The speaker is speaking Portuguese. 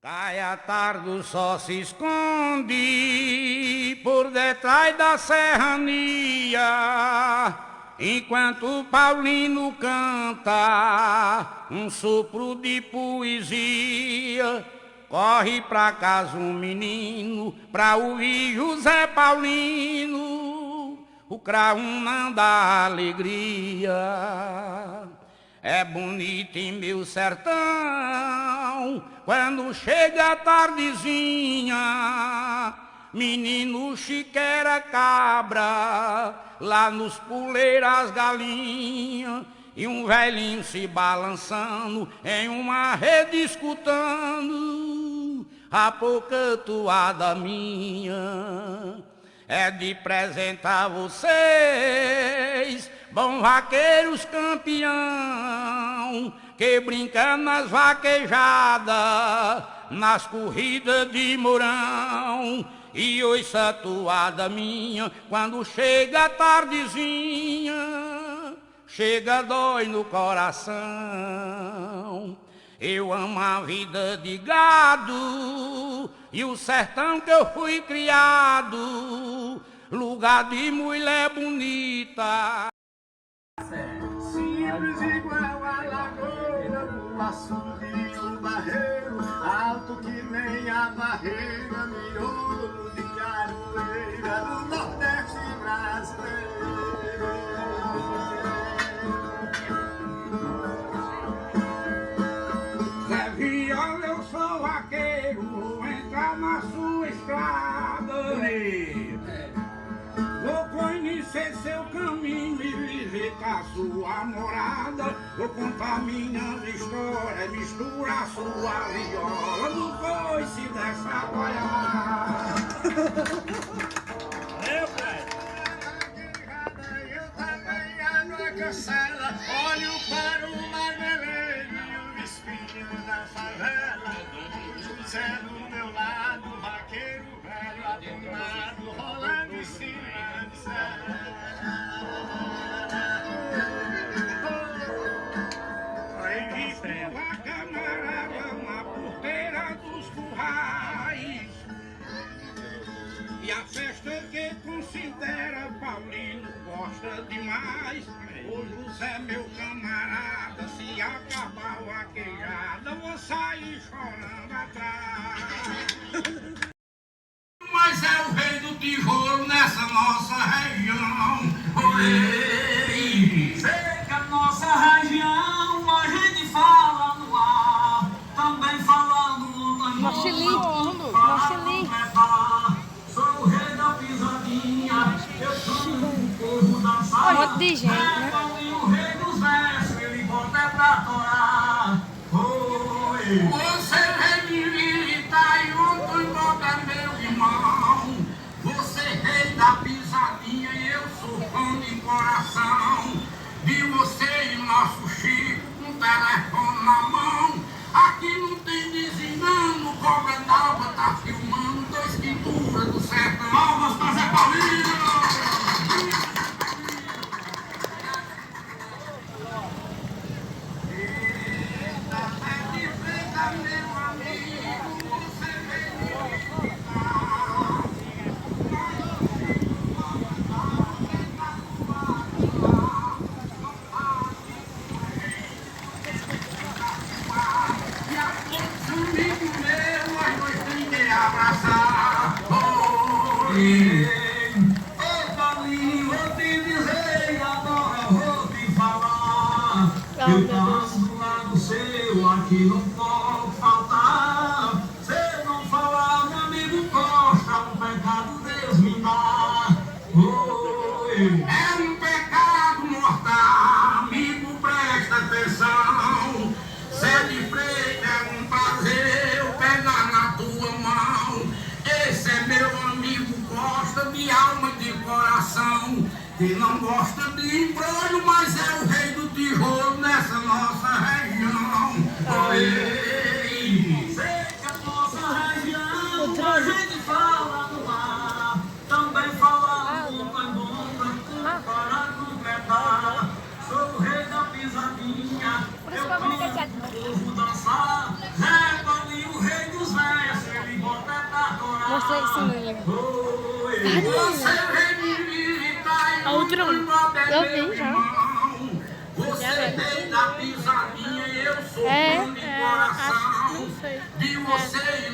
Cai a tarde, o sol se esconde por detrás da serrania, enquanto o Paulino canta um sopro de poesia. Corre pra casa um menino pra ouvir José Paulino, o craúna da alegria. É bonito em meu sertão quando chega a tardezinha, menino chiquera cabra, lá nos puleiros galinha, e um velhinho se balançando em uma rede escutando a pouca toada minha. É de apresentar vocês, bons vaqueiros campeão, que brinca nas vaquejadas, nas corridas de Mourão. E ouça a toada minha quando chega a tardezinha, chega dói no coração. Eu amo a vida de gado e o sertão que eu fui criado, lugar de mulher bonita. Simples igual a lagoa, o açude, o barreiro, alto que nem a barreira, miolo de caroeira do Nordeste brasileiro. Zé Viola, eu sou vaqueiro, vou entrar na sua estrada. Vou conhecer seu caminho e visitar sua morada. Vou contar minhas histórias, misturar sua viola no coice dessa goiaba. Eu também ando a cancela, olho para o mar vermelho e o espinho da favela. José do meu lado, vaqueiro velho adunado, rolando em cima de cela. A camarada na porteira dos currais, e a festa que considera Paulino gosta demais. Ô José, meu camarada, se acabar a vaquejada, vou sair chorando atrás. Mas é o rei do tijolo nessa nossa região. Oi! Sei que a nossa região a gente fala no ar, também falando no tambor. Sou o rei da pisadinha, eu sou o povo dançar. Um monte de gente, né? E o rei dos versos, ele bota é pra torar. Oi! Você rei de militar e outro embora é meu irmão. Você rei da pisadinha e eu sou fã de coração. De você e nosso Chico com o telefone na mão. Aqui não tem desengano, cobra d'água tá filmando dois pinturas do sertão. Palmas pra Zé Paulino! Ei, Paulinho, vou te dizer, agora eu vou te falar. Eu passo do lado seu, aqui não pode faltar. Se não falar, meu amigo Costa, um pecado Deus me dá. Oi! É um pecado mortal, amigo, presta atenção. Ser de freio é um prazer, eu pegar na tua mão. Esse é meu amigo Costa, de alma e de coração, que não gosta de embrulho, mas é o rei do tijolo nessa nossa região. Oi! Sei que a nossa região a gente fala no ar, também fala no tambor, para completar. Sou o rei da pisadinha, eu povo dançar. Zé Paulinho, o rei dos fazer isso no livro. Você vem me visitar e A outra um. Eu vi já. Você tem da pisadinha e eu sou fã de coração. Não sei. De você e